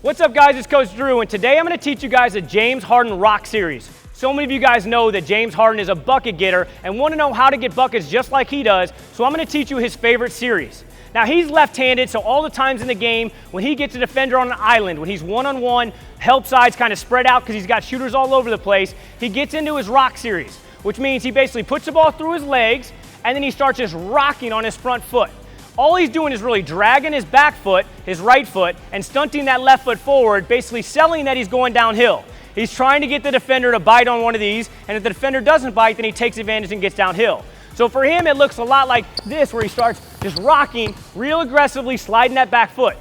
What's up guys, it's Coach Drew, and today I'm going to teach you guys a James Harden rock series. So many of you guys know that James Harden is a bucket getter and want to know how to get buckets just like he does, so I'm going to teach you his favorite series. Now he's left-handed, so all the times in the game when he gets a defender on an island, when he's one-on-one, help sides kind of spread out because he's got shooters all over the place, he gets into his rock series, which means he basically puts the ball through his legs and then he starts just rocking on his front foot. All he's doing is really dragging his back foot, his right foot, and stunting that left foot forward, basically selling that he's going downhill. He's trying to get the defender to bite on one of these, and if the defender doesn't bite, then he takes advantage and gets downhill. So for him, it looks a lot like this, where he starts just rocking, real aggressively sliding that back foot.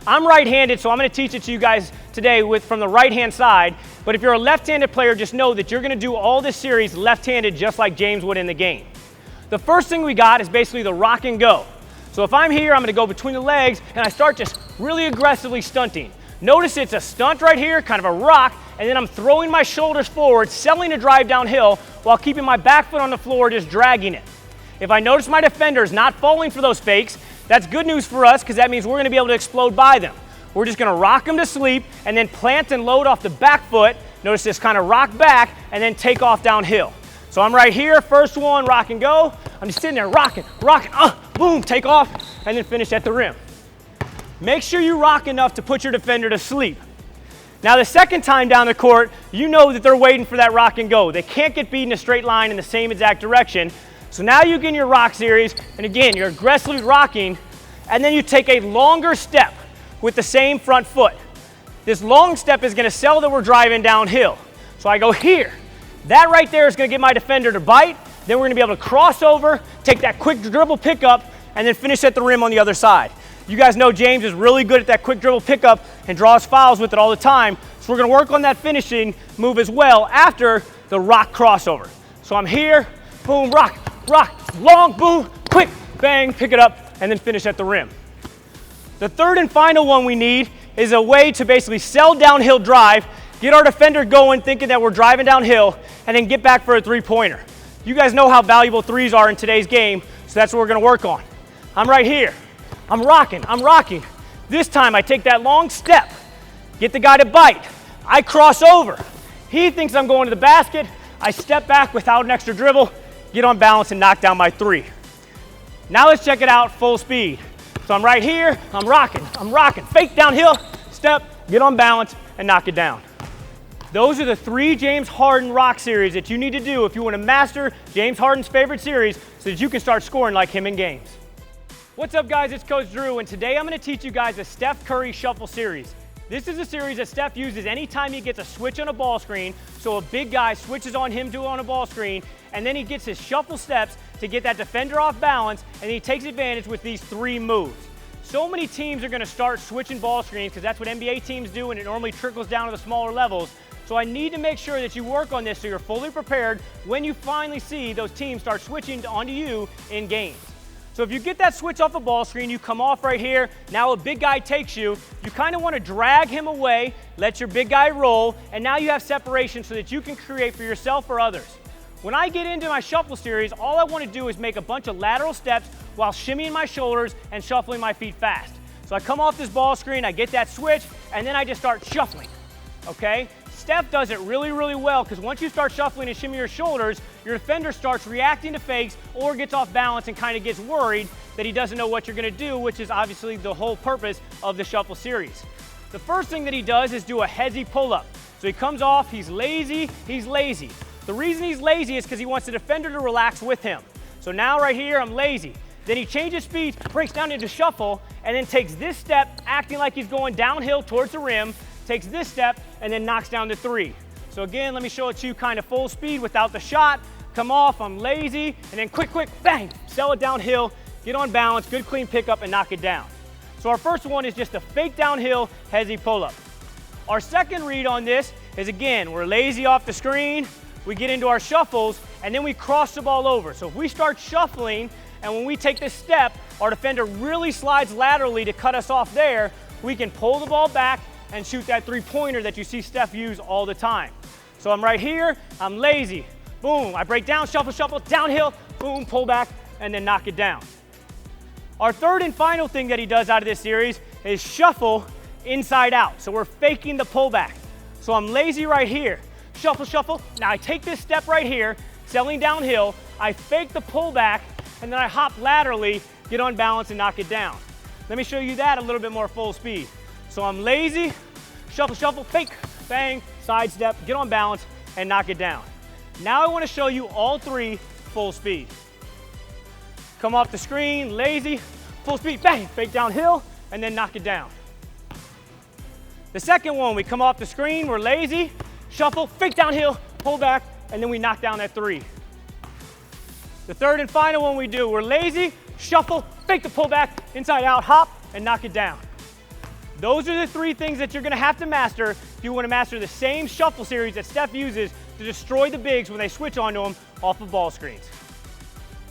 I'm right-handed, so I'm going to teach it to you guys today from the right-hand side, but if you're a left-handed player, just know that you're going to do all this series left-handed just like James would in the game. The first thing we got is basically the rock and go. So if I'm here, I'm going to go between the legs, and I start just really aggressively stunting. Notice it's a stunt right here, kind of a rock, and then I'm throwing my shoulders forward, selling a drive downhill, while keeping my back foot on the floor, just dragging it. If I notice my defender is not falling for those fakes, that's good news for us, because that means we're going to be able to explode by them. We're just going to rock them to sleep, and then plant and load off the back foot. Notice this kind of rock back, and then take off downhill. So I'm right here, first one, rock and go. I'm just sitting there rocking, boom, take off, and then finish at the rim. Make sure you rock enough to put your defender to sleep. Now the second time down the court, you know that they're waiting for that rock and go. They can't get beat in a straight line in the same exact direction. So now you get in your rock series, and again, you're aggressively rocking, and then you take a longer step with the same front foot. This long step is gonna sell that we're driving downhill. So I go here. That right there is going to get my defender to bite. Then we're going to be able to cross over, take that quick dribble pickup, and then finish at the rim on the other side. You guys know James is really good at that quick dribble pickup and draws fouls with it all the time. So we're going to work on that finishing move as well after the rock crossover. So I'm here, boom, rock, long, boom, quick, bang, pick it up, and then finish at the rim. The third and final one we need is a way to basically sell downhill drive, get our defender going, thinking that we're driving downhill, and then get back for a three-pointer. You guys know how valuable threes are in today's game, so that's what we're gonna work on. I'm right here. I'm rocking. This time I take that long step, get the guy to bite. I cross over. He thinks I'm going to the basket. I step back without an extra dribble, get on balance, and knock down my three. Now let's check it out full speed. So I'm right here, I'm rocking. Fake downhill, step, get on balance, and knock it down. Those are the 3 James Harden rock series that you need to do if you want to master James Harden's favorite series so that you can start scoring like him in games. What's up guys, it's Coach Drew, and today I'm going to teach you guys a Steph Curry shuffle series. This is a series that Steph uses anytime he gets a switch on a ball screen, so a big guy switches on him on a ball screen, and then he gets his shuffle steps to get that defender off balance, and he takes advantage with these 3 moves. So many teams are going to start switching ball screens because that's what NBA teams do, and it normally trickles down to the smaller levels. So I need to make sure that you work on this so you're fully prepared when you finally see those teams start switching onto you in games. So if you get that switch off a ball screen, you come off right here, now a big guy takes you, you kind of want to drag him away, let your big guy roll, and now you have separation so that you can create for yourself or others. When I get into my shuffle series, all I want to do is make a bunch of lateral steps while shimmying my shoulders and shuffling my feet fast. So I come off this ball screen, I get that switch, and then I just start shuffling, okay? Steph does it really well because once you start shuffling and shimmy your shoulders, your defender starts reacting to fakes or gets off balance and kind of gets worried that he doesn't know what you're going to do, which is obviously the whole purpose of the shuffle series. The first thing that he does is do a hezzy pull-up. So he comes off, he's lazy. The reason he's lazy is because he wants the defender to relax with him. So now right here, I'm lazy. Then he changes speed, breaks down into shuffle, and then takes this step, acting like he's going downhill towards the rim, takes this step, and then knocks down the 3. So again, let me show it to you kind of full speed without the shot. Come off, I'm lazy, and then quick, bang, sell it downhill, get on balance, good clean pickup, and knock it down. So our first one is just a fake downhill hezzy pull-up. Our second read on this is, again, we're lazy off the screen, we get into our shuffles, and then we cross the ball over. So if we start shuffling, and when we take this step, our defender really slides laterally to cut us off there, we can pull the ball back and shoot that 3-pointer that you see Steph use all the time. So I'm right here, I'm lazy. Boom, I break down, shuffle, downhill, boom, pull back, and then knock it down. Our third and final thing that he does out of this series is shuffle, inside out. So we're faking the pullback. So I'm lazy right here. Shuffle, shuffle. Now I take this step right here, selling downhill. I fake the pullback, and then I hop laterally, get on balance, and knock it down. Let me show you that a little bit more full speed. So I'm lazy, shuffle, shuffle, fake, bang, side step, get on balance, and knock it down. Now I want to show you all three full speed. Come off the screen, lazy, full speed, bang, fake downhill, and then knock it down. The second one, we come off the screen, we're lazy, shuffle, fake downhill, pull back, and then we knock down that three. The third and final one we do, we're lazy, shuffle, fake the pullback, inside out, hop, and knock it down. Those are the three things that you're gonna have to master if you wanna master the same shuffle series that Steph uses to destroy the bigs when they switch onto them off of ball screens.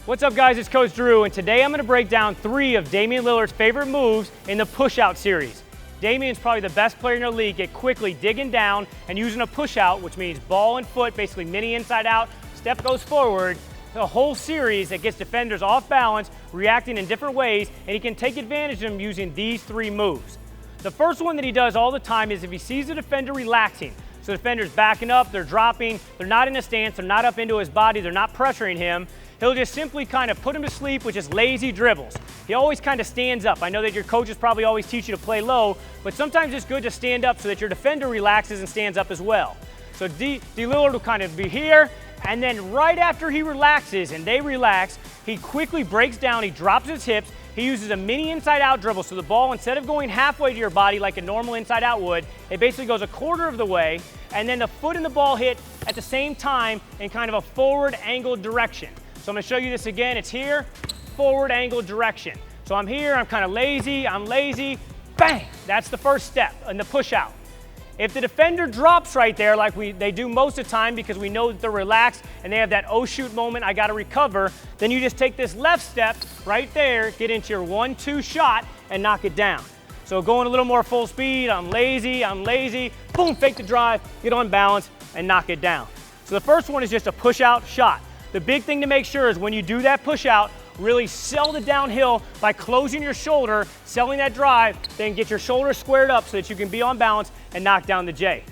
What's up guys, it's Coach Drew, and today I'm gonna break down 3 of Damian Lillard's favorite moves in the Pushout Series. Damian's probably the best player in the league at quickly digging down and using a push-out, which means ball and foot, basically mini inside out, step goes forward, a whole series that gets defenders off balance, reacting in different ways, and he can take advantage of them using these 3 moves. The first one that he does all the time is if he sees the defender relaxing, so the defender's backing up, they're dropping, they're not in a stance, they're not up into his body, they're not pressuring him, he'll just simply kind of put him to sleep with just lazy dribbles. He always kind of stands up. I know that your coaches probably always teach you to play low, but sometimes it's good to stand up so that your defender relaxes and stands up as well. So D Lillard will kind of be here, and then right after he relaxes and they relax, he quickly breaks down, he drops his hips, he uses a mini inside-out dribble, so the ball, instead of going halfway to your body like a normal inside-out would, it basically goes a quarter of the way, and then the foot and the ball hit at the same time in kind of a forward angled direction. So I'm gonna show you this again. It's here, forward angled direction. So I'm here, I'm kind of lazy, bang! That's the first step in the push out. If the defender drops right there like they do most of the time because we know that they're relaxed and they have that oh shoot moment, I gotta recover, then you just take this left step right there, get into your 1-2 shot and knock it down. So going a little more full speed, I'm lazy, boom, fake the drive, get on balance and knock it down. So the first one is just a push out shot. The big thing to make sure is when you do that push out, really sell the downhill by closing your shoulder, selling that drive, then get your shoulder squared up so that you can be on balance and knock down the J.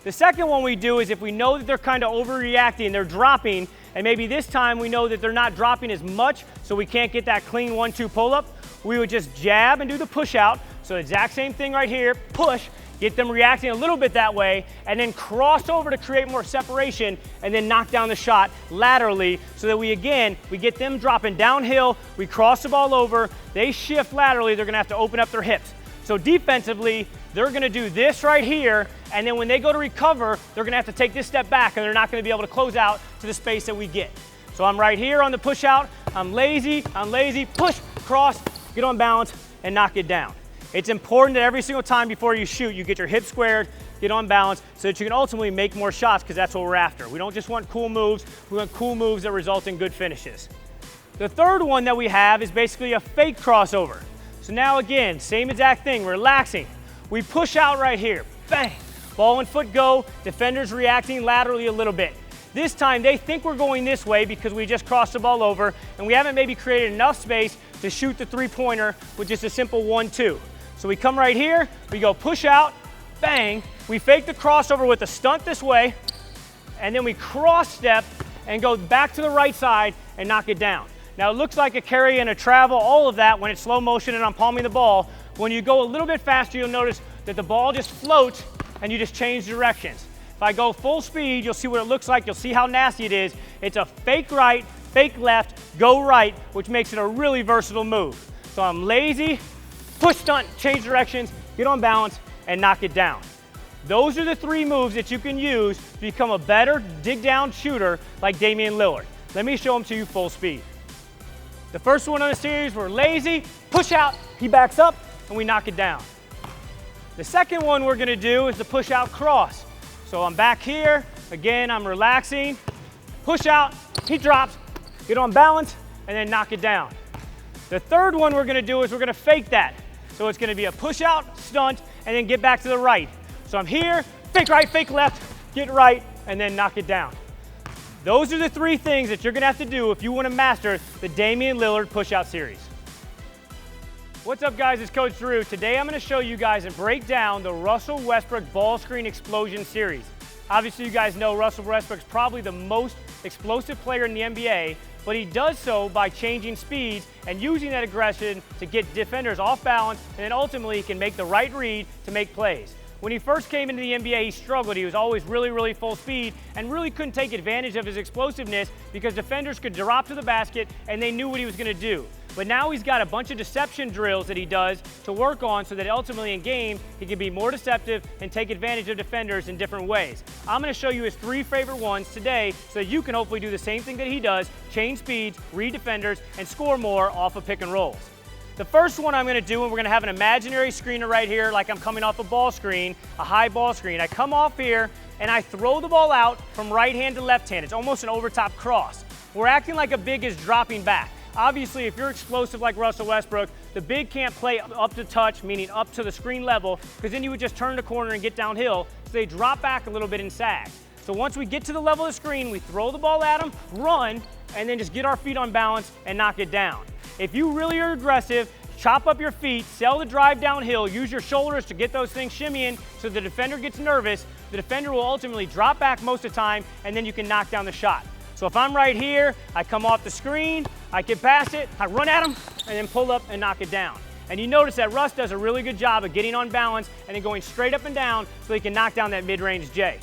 The second one we do is if we know that they're kind of overreacting, they're dropping, and maybe this time we know that they're not dropping as much so we can't get that clean 1-2 pull-up, we would just jab and do the push out. So exact same thing right here, push, get them reacting a little bit that way, and then cross over to create more separation, and then knock down the shot laterally so that we get them dropping downhill, we cross the ball over, they shift laterally, they're gonna have to open up their hips. So defensively, they're gonna do this right here, and then when they go to recover, they're gonna have to take this step back, and they're not gonna be able to close out to the space that we get. So I'm right here on the push out, I'm lazy, push, cross, get on balance, and knock it down. It's important that every single time before you shoot, you get your hips squared, get on balance, so that you can ultimately make more shots, because that's what we're after. We don't just want cool moves, we want cool moves that result in good finishes. The third one that we have is basically a fake crossover. So now again, same exact thing, relaxing. We push out right here, bang, ball and foot go, defenders reacting laterally a little bit. This time they think we're going this way because we just crossed the ball over and we haven't maybe created enough space to shoot the 3-pointer with just a simple 1-2. So we come right here, we go push out, bang, we fake the crossover with a stunt this way, and then we cross step and go back to the right side and knock it down. Now it looks like a carry and a travel, all of that when it's slow motion and I'm palming the ball. When you go a little bit faster, you'll notice that the ball just floats and you just change directions. If I go full speed, you'll see what it looks like, you'll see how nasty it is. It's a fake right, fake left, go right, which makes it a really versatile move. So I'm lazy, push stunt, change directions, get on balance, and knock it down. Those are the 3 moves that you can use to become a better dig down shooter like Damian Lillard. Let me show them to you full speed. The first one on the series, we're lazy, push out, he backs up, and we knock it down. The second one we're gonna do is the push out cross. So I'm back here, again, I'm relaxing, push out, he drops, get on balance, and then knock it down. The third one we're gonna do is we're gonna fake that. So it's gonna be a push out, stunt, and then get back to the right. So I'm here, fake right, fake left, get right, and then knock it down. Those are the 3 things that you're gonna have to do if you wanna master the Damian Lillard Pushout Series. What's up, guys? It's Coach Drew. Today I'm going to show you guys and break down the Russell Westbrook Ball Screen Explosion Series. Obviously, you guys know Russell Westbrook's probably the most explosive player in the NBA, but he does so by changing speeds and using that aggression to get defenders off balance, and then ultimately he can make the right read to make plays. When he first came into the NBA, he struggled. He was always really full speed and really couldn't take advantage of his explosiveness because defenders could drop to the basket and they knew what he was going to do. But now he's got a bunch of deception drills that he does to work on so that ultimately in game he can be more deceptive and take advantage of defenders in different ways. I'm going to show you his 3 favorite ones today so that you can hopefully do the same thing that he does, change speeds, read defenders, and score more off of pick and rolls. The first one I'm going to do, and we're going to have an imaginary screener right here like I'm coming off a ball screen, a high ball screen. I come off here and I throw the ball out from right hand to left hand. It's almost an overtop cross. We're acting like a big is dropping back. Obviously, if you're explosive like Russell Westbrook, the big can't play up to touch, meaning up to the screen level, because then you would just turn the corner and get downhill, so they drop back a little bit and sag. So once we get to the level of the screen, we throw the ball at them, run, and then just get our feet on balance and knock it down. If you really are aggressive, chop up your feet, sell the drive downhill, use your shoulders to get those things shimmying so the defender gets nervous. The defender will ultimately drop back most of the time, and then you can knock down the shot. So if I'm right here, I come off the screen, I get past it, I run at him, and then pull up and knock it down. And you notice that Russ does a really good job of getting on balance and then going straight up and down so he can knock down that mid-range J.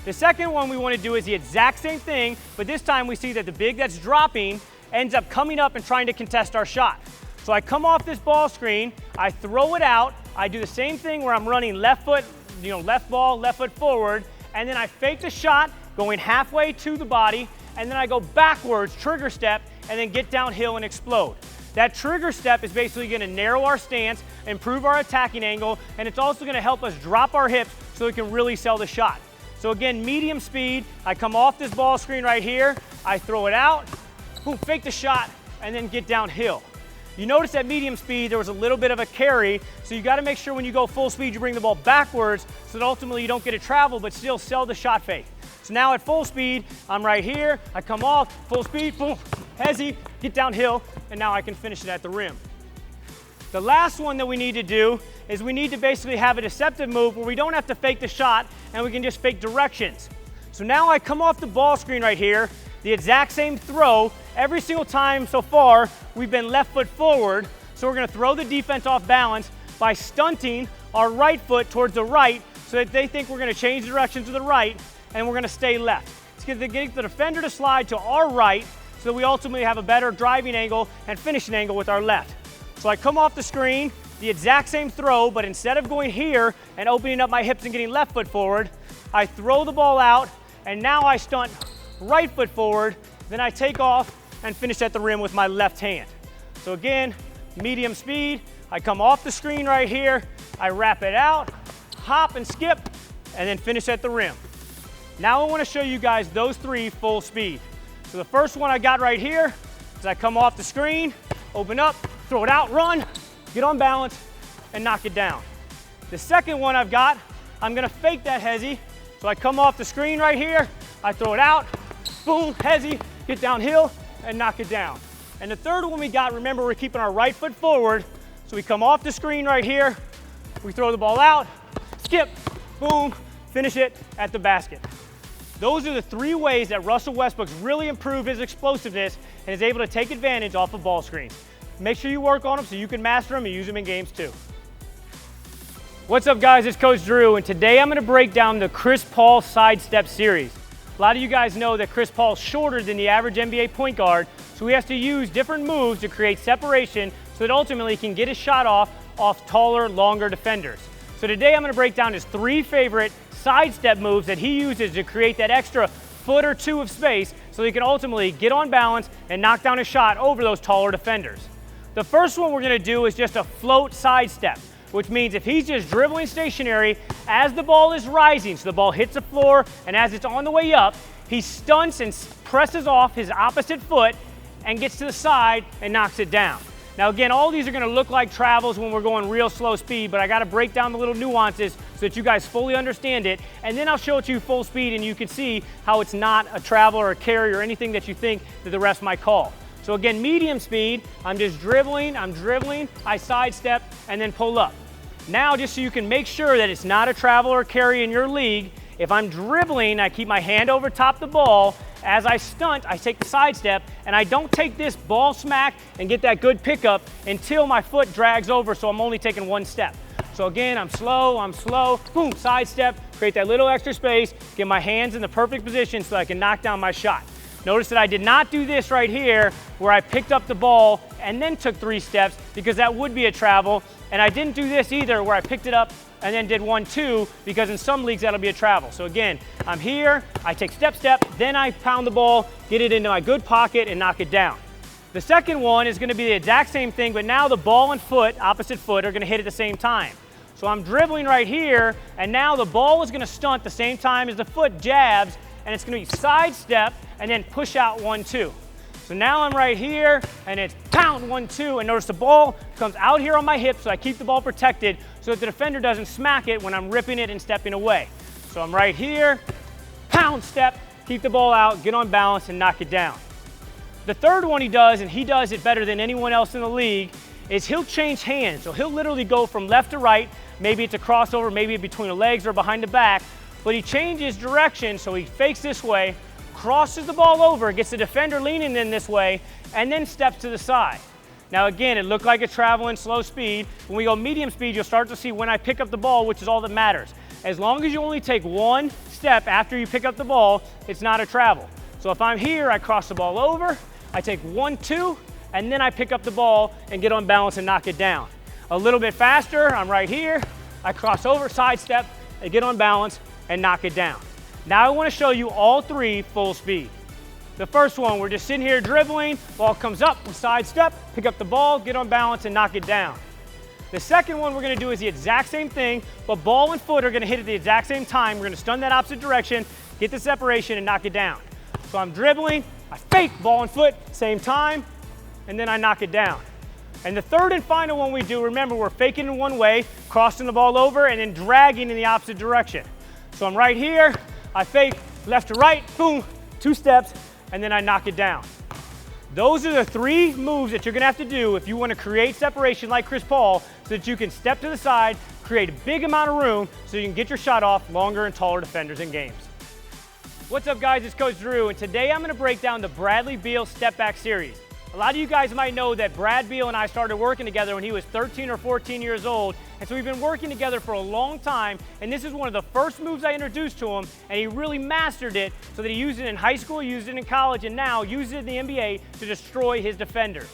The second one we want to do is the exact same thing, but this time we see that the big that's dropping ends up coming up and trying to contest our shot. So I come off this ball screen, I throw it out, I do the same thing where I'm running left foot, left ball, left foot forward, and then I fake the shot going halfway to the body, and then I go backwards, trigger step, and then get downhill and explode. That trigger step is basically going to narrow our stance, improve our attacking angle, and it's also going to help us drop our hips so we can really sell the shot. So again, medium speed, I come off this ball screen right here, I throw it out, boom, fake the shot, and then get downhill. You notice at medium speed there was a little bit of a carry, so you got to make sure when you go full speed you bring the ball backwards so that ultimately you don't get a travel but still sell the shot fake. So now at full speed, I'm right here, I come off, full speed, boom, hezzy, get downhill, and now I can finish it at the rim. The last one that we need to do is we need to basically have a deceptive move where we don't have to fake the shot and we can just fake directions. So now I come off the ball screen right here, the exact same throw. Every single time so far, we've been left foot forward, so we're gonna throw the defense off balance by stunting our right foot towards the right so that they think we're gonna change direction to the right and we're gonna stay left. It's gonna get the defender to slide to our right so that we ultimately have a better driving angle and finishing angle with our left. So I come off the screen, the exact same throw, but instead of going here and opening up my hips and getting left foot forward, I throw the ball out, and now I stunt right foot forward, then I take off and finish at the rim with my left hand. So again, medium speed, I come off the screen right here, I wrap it out, hop and skip, and then finish at the rim. Now I want to show you guys those 3 full speed. So the first one I got right here is I come off the screen, open up, throw it out, run, get on balance, and knock it down. The second one I've got, I'm gonna fake that hezzy. So I come off the screen right here, I throw it out, boom, hezzy, get downhill, and knock it down. And the third one we got, remember we're keeping our right foot forward, so we come off the screen right here, we throw the ball out, skip, boom, finish it at the basket. Those are the 3 ways that Russell Westbrook's really improved his explosiveness and is able to take advantage off of ball screens. Make sure you work on them so you can master them and use them in games too. What's up, guys? It's Coach Drew, and today I'm going to break down the Chris Paul sidestep series. A lot of you guys know that Chris Paul's shorter than the average NBA point guard, so he has to use different moves to create separation so that ultimately he can get his shot off taller, longer defenders. So today I'm going to break down his 3 favorite sidestep moves that he uses to create that extra foot or 2 of space so he can ultimately get on balance and knock down a shot over those taller defenders. The first one we're going to do is just a float sidestep, which means if he's just dribbling stationary as the ball is rising, so the ball hits the floor, and as it's on the way up, he stunts and presses off his opposite foot and gets to the side and knocks it down. Now again, all these are going to look like travels when we're going real slow speed, but I got to break down the little nuances so that you guys fully understand it, and then I'll show it to you full speed and you can see how it's not a travel or a carry or anything that you think that the refs might call. So again, medium speed, I'm just dribbling, I sidestep, and then pull up. Now, just so you can make sure that it's not a travel or carry in your league, if I'm dribbling, I keep my hand over top the ball. As I stunt, I take the sidestep, and I don't take this ball smack and get that good pickup until my foot drags over, so I'm only taking one step. So again, I'm slow, boom, sidestep, create that little extra space, get my hands in the perfect position so I can knock down my shot. Notice that I did not do this right here where I picked up the ball and then took 3 steps, because that would be a travel. And I didn't do this either where I picked it up and then did 1, 2, because in some leagues that'll be a travel. So again, I'm here, I take step, then I pound the ball, get it into my good pocket and knock it down. The second one is gonna be the exact same thing, but now the ball and foot, opposite foot, are gonna hit at the same time. So I'm dribbling right here, and now the ball is gonna stunt the same time as the foot jabs, and it's gonna be sidestep and then push out 1, 2. So now I'm right here, and it's pound 1, 2, and notice the ball comes out here on my hip, so I keep the ball protected so that the defender doesn't smack it when I'm ripping it and stepping away. So I'm right here, pound step, keep the ball out, get on balance, and knock it down. The third one he does, and he does it better than anyone else in the league, is he'll change hands. So he'll literally go from left to right, maybe it's a crossover, maybe between the legs or behind the back, but he changes direction, so he fakes this way, crosses the ball over, gets the defender leaning in this way, and then steps to the side. Now again, it looked like a travel in slow speed. When we go medium speed, you'll start to see when I pick up the ball, which is all that matters. As long as you only take 1 step after you pick up the ball, it's not a travel. So if I'm here, I cross the ball over, I take 1, 2, and then I pick up the ball and get on balance and knock it down. A little bit faster, I'm right here, I cross over, sidestep, I get on balance and knock it down. Now I want to show you all 3 full speed. The first one, we're just sitting here dribbling, ball comes up, we sidestep, pick up the ball, get on balance and knock it down. The second one we're going to do is the exact same thing, but ball and foot are going to hit at the exact same time. We're going to stun that opposite direction, get the separation and knock it down. So I'm dribbling, I fake ball and foot, same time, and then I knock it down. And the third and final one we do, remember, we're faking in one way, crossing the ball over, and then dragging in the opposite direction. So I'm right here, I fake left to right, boom, 2 steps, and then I knock it down. Those are the 3 moves that you're gonna have to do if you wanna create separation like Chris Paul, so that you can step to the side, create a big amount of room, so you can get your shot off longer and taller defenders in games. What's up guys, it's Coach Drew, and today I'm gonna break down the Bradley Beal Step Back Series. A lot of you guys might know that Brad Beal and I started working together when he was 13 or 14 years old, and so we've been working together for a long time, and this is one of the first moves I introduced to him, and he really mastered it so that he used it in high school, used it in college, and now uses it in the NBA to destroy his defenders.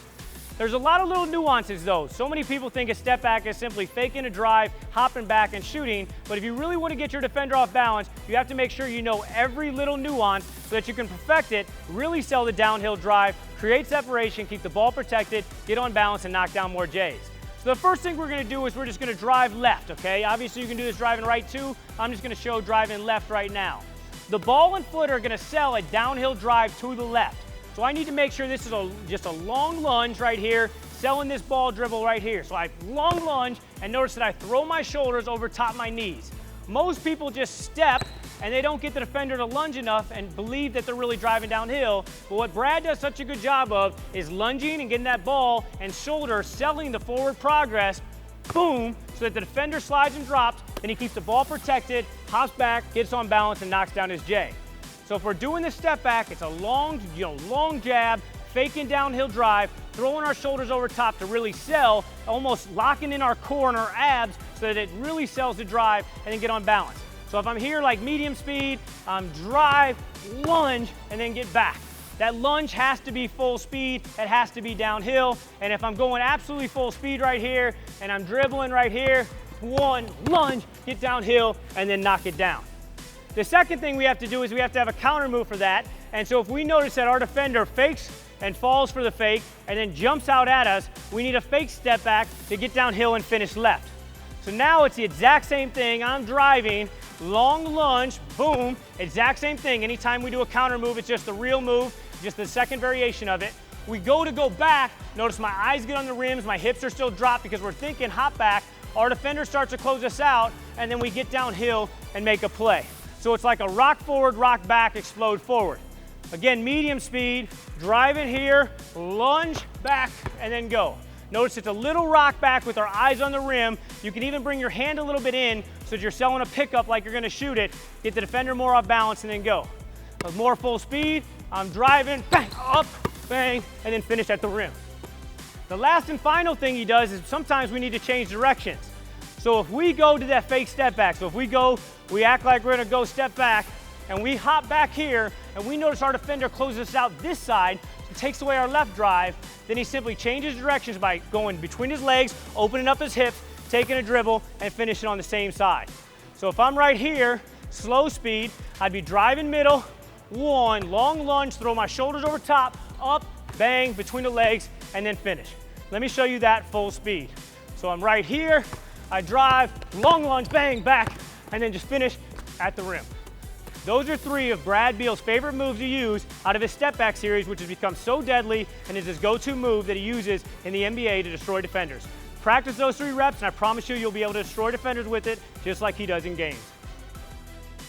There's a lot of little nuances though. So many people think a step back is simply faking a drive, hopping back and shooting, but if you really want to get your defender off balance, you have to make sure you know every little nuance so that you can perfect it, really sell the downhill drive, create separation, keep the ball protected, get on balance and knock down more J's. So the first thing we're going to do is we're just going to drive left, okay? Obviously you can do this driving right too. I'm just going to show driving left right now. The ball and foot are going to sell a downhill drive to the left. So I need to make sure this is just a long lunge right here, selling this ball dribble right here. So I long lunge, and notice that I throw my shoulders over top my knees. Most people just step, and they don't get the defender to lunge enough and believe that they're really driving downhill. But what Brad does such a good job of is lunging and getting that ball and shoulder, selling the forward progress, boom, so that the defender slides and drops, and he keeps the ball protected, hops back, gets on balance, and knocks down his J. So if we're doing the step back, it's a long jab, faking downhill drive, throwing our shoulders over top to really sell, almost locking in our core and our abs so that it really sells the drive and then get on balance. So if I'm here like medium speed, I'm drive, lunge, and then get back. That lunge has to be full speed, it has to be downhill, and if I'm going absolutely full speed right here, and I'm dribbling right here, 1, lunge, get downhill, and then knock it down. The second thing we have to do is we have to have a counter move for that. And so if we notice that our defender fakes and falls for the fake and then jumps out at us, we need a fake step back to get downhill and finish left. So now it's the exact same thing. I'm driving, long lunge, boom, exact same thing. Anytime we do a counter move, it's just the real move, just the second variation of it. We go back, notice my eyes get on the rims, my hips are still dropped because we're thinking hop back. Our defender starts to close us out, and then we get downhill and make a play. So it's like a rock forward, rock back, explode forward. Again, medium speed, drive it here, lunge, back, and then go. Notice it's a little rock back with our eyes on the rim. You can even bring your hand a little bit in so that you're selling a pickup like you're gonna shoot it, get the defender more off balance, and then go. With more full speed, I'm driving, bang, up, bang, and then finish at the rim. The last and final thing he does is sometimes we need to change directions. So if we go to that fake step back, so if we act like we're gonna go step back, and we hop back here, and we notice our defender closes us out this side, takes away our left drive, then he simply changes directions by going between his legs, opening up his hips, taking a dribble, and finishing on the same side. So if I'm right here, slow speed, I'd be driving middle, one, long lunge, throw my shoulders over top, up, bang, between the legs, and then finish. Let me show you that full speed. So I'm right here, I drive, long lunge, bang, back, and then just finish at the rim. Those are 3 of Brad Beal's favorite moves to use out of his step back series, which has become so deadly and is his go-to move that he uses in the NBA to destroy defenders. Practice those 3 reps, and I promise you'll be able to destroy defenders with it just like he does in games.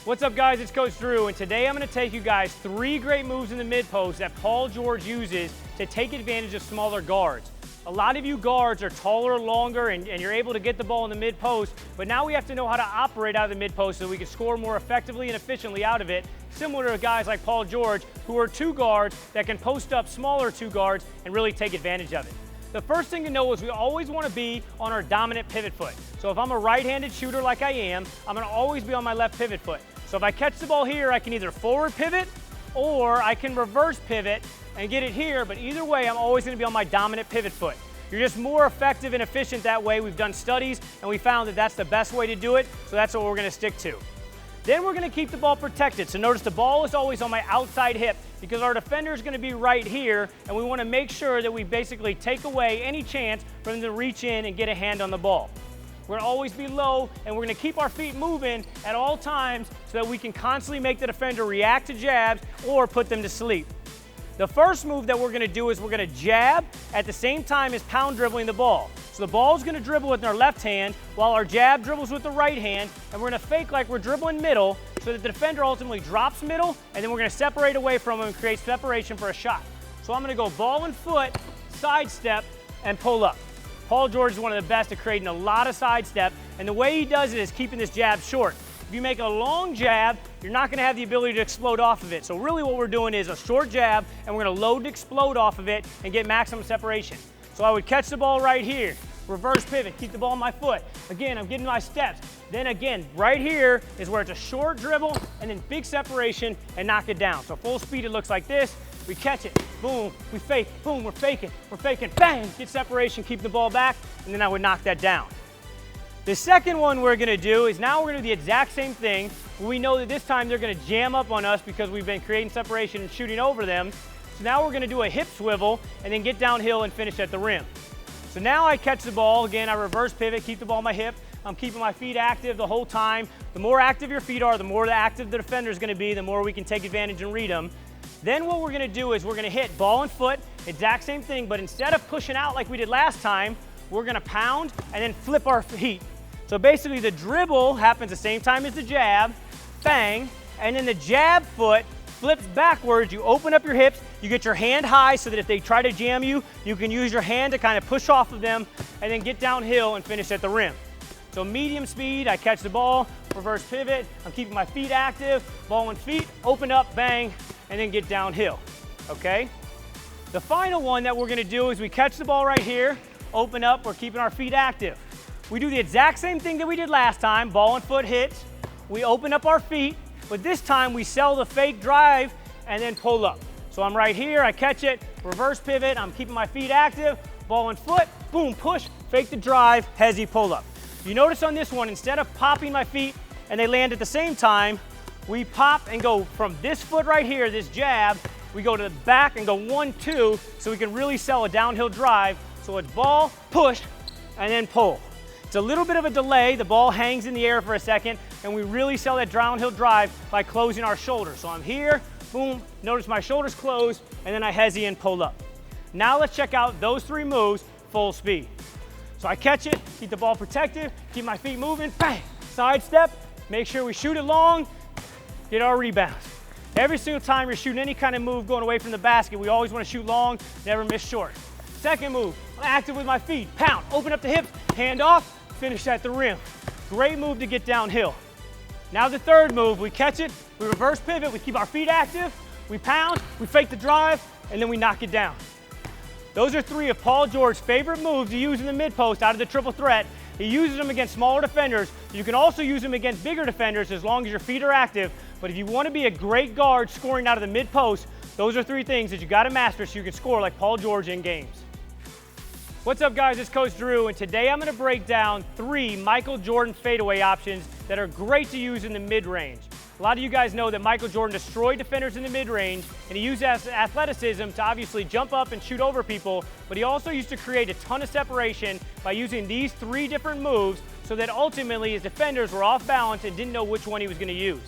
What's up, guys? It's Coach Drew, and today I'm going to take you guys 3 great moves in the mid post that Paul George uses to take advantage of smaller guards. A lot of you guards are taller, longer, and you're able to get the ball in the mid post, but now we have to know how to operate out of the mid post so we can score more effectively and efficiently out of it, similar to guys like Paul George, who are 2 guards that can post up smaller 2 guards and really take advantage of it. The first thing to know is we always want to be on our dominant pivot foot. So if I'm a right-handed shooter like I am, I'm going to always be on my left pivot foot. So if I catch the ball here, I can either forward pivot or I can reverse pivot and get it here, but either way, I'm always going to be on my dominant pivot foot. You're just more effective and efficient that way. We've done studies and we found that that's the best way to do it, so that's what we're going to stick to. Then we're going to keep the ball protected. So notice the ball is always on my outside hip because our defender is going to be right here, and we want to make sure that we basically take away any chance for them to reach in and get a hand on the ball. We're going to always be low, and we're going to keep our feet moving at all times so that we can constantly make the defender react to jabs or put them to sleep. The first move that we're going to do is we're going to jab at the same time as pound dribbling the ball. So the ball is going to dribble with our left hand while our jab dribbles with the right hand, and we're going to fake like we're dribbling middle so that the defender ultimately drops middle, and then we're going to separate away from him and create separation for a shot. So I'm going to go ball and foot, sidestep, and pull up. Paul George is one of the best at creating a lot of sidestep, and the way he does it is keeping this jab short. If you make a long jab, you're not going to have the ability to explode off of it. So really what we're doing is a short jab, and we're going to load and explode off of it and get maximum separation. So I would catch the ball right here, reverse pivot, keep the ball on my foot. Again, I'm getting my steps. Then again, right here is where it's a short dribble and then big separation and knock it down. So full speed, it looks like this. We catch it, boom, we fake, boom, we're faking, bang, get separation, keep the ball back, and then I would knock that down. The second one we're gonna do is now we're gonna do the exact same thing. We know that this time they're gonna jam up on us because we've been creating separation and shooting over them. So now we're gonna do a hip swivel and then get downhill and finish at the rim. So now I catch the ball, again, I reverse pivot, keep the ball on my hip. I'm keeping my feet active the whole time. The more active your feet are, the more active the defender is gonna be, the more we can take advantage and read them. Then what we're gonna do is we're gonna hit ball and foot, exact same thing, but instead of pushing out like we did last time, we're gonna pound and then flip our feet. So basically the dribble happens the same time as the jab, bang, and then the jab foot flips backwards. You open up your hips, you get your hand high so that if they try to jam you, you can use your hand to kind of push off of them and then get downhill and finish at the rim. So medium speed, I catch the ball, reverse pivot, I'm keeping my feet active, ball and feet, open up, bang, and then get downhill, okay? The final one that we're gonna do is we catch the ball right here, open up, we're keeping our feet active. We do the exact same thing that we did last time, ball and foot hits, we open up our feet, but this time we sell the fake drive and then pull up. So I'm right here, I catch it, reverse pivot, I'm keeping my feet active, ball and foot, boom, push, fake the drive, hezzy pull up. You notice on this one, instead of popping my feet and they land at the same time, we pop and go from this foot right here, this jab, we go to the back and go 1-2 so we can really sell a downhill drive. So it's ball, push, and then pull. It's a little bit of a delay. The ball hangs in the air for a second, and we really sell that downhill drive by closing our shoulders. So I'm here, boom, notice my shoulders close, and then I hezzy and pull up. Now let's check out those 3 moves full speed. So I catch it, keep the ball protected, keep my feet moving, bang, sidestep, make sure we shoot it long, get our rebounds. Every single time you're shooting any kind of move going away from the basket, we always want to shoot long, never miss short. Second move, I'm active with my feet. Pound, open up the hips, hand off, finish at the rim. Great move to get downhill. Now the third move, we catch it, we reverse pivot, we keep our feet active, we pound, we fake the drive, and then we knock it down. Those are three of Paul George's favorite moves to use in the mid-post out of the triple threat. He uses them against smaller defenders. You can also use them against bigger defenders as long as your feet are active. But if you want to be a great guard scoring out of the mid-post, those are three things that you got to master so you can score like Paul George in games. What's up, guys? It's Coach Drew, and today I'm going to break down 3 Michael Jordan fadeaway options that are great to use in the mid-range. A lot of you guys know that Michael Jordan destroyed defenders in the mid-range, and he used athleticism to obviously jump up and shoot over people, but he also used to create a ton of separation by using these 3 different moves so that ultimately his defenders were off balance and didn't know which one he was going to use.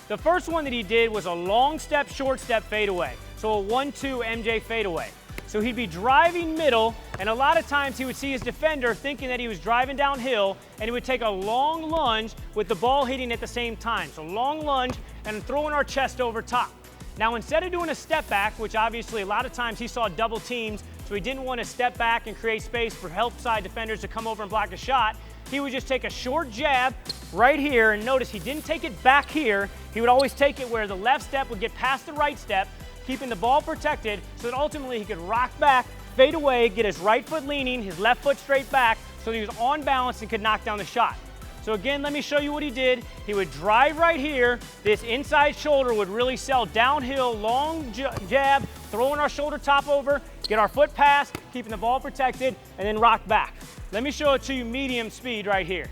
The first one that he did was a long step, short step fadeaway, so a 1-2 MJ fadeaway. So he'd be driving middle, and a lot of times he would see his defender thinking that he was driving downhill, and he would take a long lunge with the ball hitting at the same time. So long lunge and throwing our chest over top. Now instead of doing a step back, which obviously a lot of times he saw double teams, so he didn't want to step back and create space for help side defenders to come over and block a shot, he would just take a short jab right here, and notice he didn't take it back here. He would always take it where the left step would get past the right step, keeping the ball protected so that ultimately he could rock back, fade away, get his right foot leaning, his left foot straight back, so he was on balance and could knock down the shot. So again, let me show you what he did. He would drive right here. This inside shoulder would really sell downhill, long jab, throwing our shoulder top over, get our foot past, keeping the ball protected, and then rock back. Let me show it to you medium speed right here.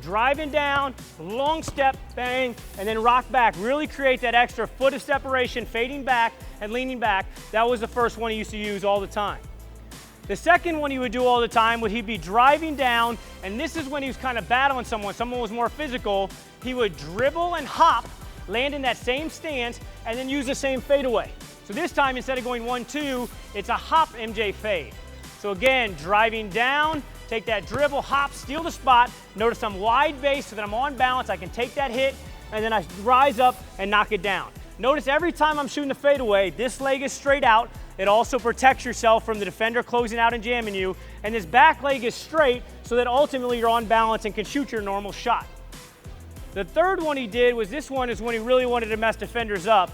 Driving down, long step, bang, and then rock back. Really create that extra foot of separation, fading back and leaning back. That was the first one he used to use all the time. The second one he would do all the time would he'd be driving down, and this is when he was kind of battling someone. Someone was more physical. He would dribble and hop, land in that same stance, and then use the same fadeaway. So this time, instead of going 1-2, it's a hop MJ fade. So again, driving down, take that dribble, hop, steal the spot. Notice I'm wide base so that I'm on balance. I can take that hit, and then I rise up and knock it down. Notice every time I'm shooting the fadeaway, this leg is straight out. It also protects yourself from the defender closing out and jamming you. And this back leg is straight so that ultimately you're on balance and can shoot your normal shot. The third one he did was this one is when he really wanted to mess defenders up.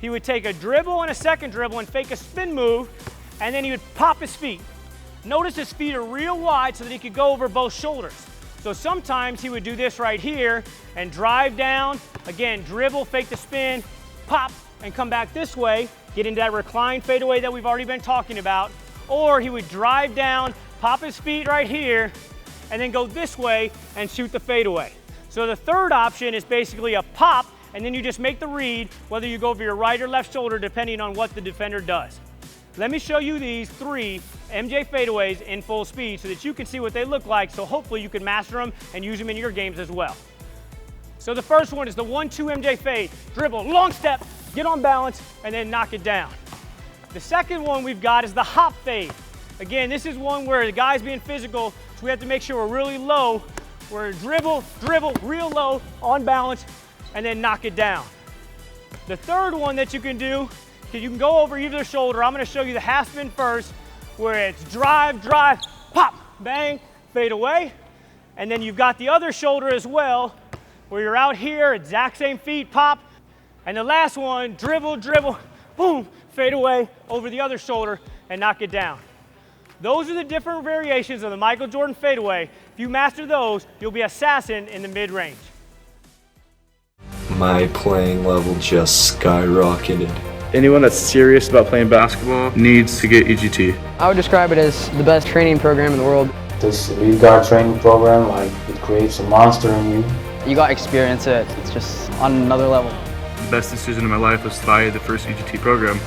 He would take a dribble and a second dribble and fake a spin move, and then he would pop his feet. Notice his feet are real wide so that he could go over both shoulders. So sometimes he would do this right here and drive down, again, dribble, fake the spin, pop, and come back this way, get into that recline fadeaway that we've already been talking about. Or he would drive down, pop his feet right here, and then go this way and shoot the fadeaway. So the third option is basically a pop, and then you just make the read, whether you go over your right or left shoulder, depending on what the defender does. Let me show you these 3 MJ fadeaways in full speed so that you can see what they look like, so hopefully you can master them and use them in your games as well. So the first one is the 1-2 MJ fade. Dribble, long step, get on balance, and then knock it down. The second one we've got is the hop fade. Again, this is one where the guy's being physical, so we have to make sure we're really low. We're dribble, real low, on balance, and then knock it down. The third one that you can do, you can go over either shoulder. I'm going to show you the half spin first, where it's drive, pop, bang, fade away. And then you've got the other shoulder as well, where you're out here, exact same feet, pop. And the last one, dribble, boom, fade away over the other shoulder and knock it down. Those are the different variations of the Michael Jordan fadeaway. If you master those, you'll be assassin in the mid-range. My playing level just skyrocketed. Anyone that's serious about playing basketball needs to get EGT. I would describe it as the best training program in the world. This lead guard training program, it creates a monster in you. You got to experience it. It's just on another level. The best decision of my life was to buy the first EGT program.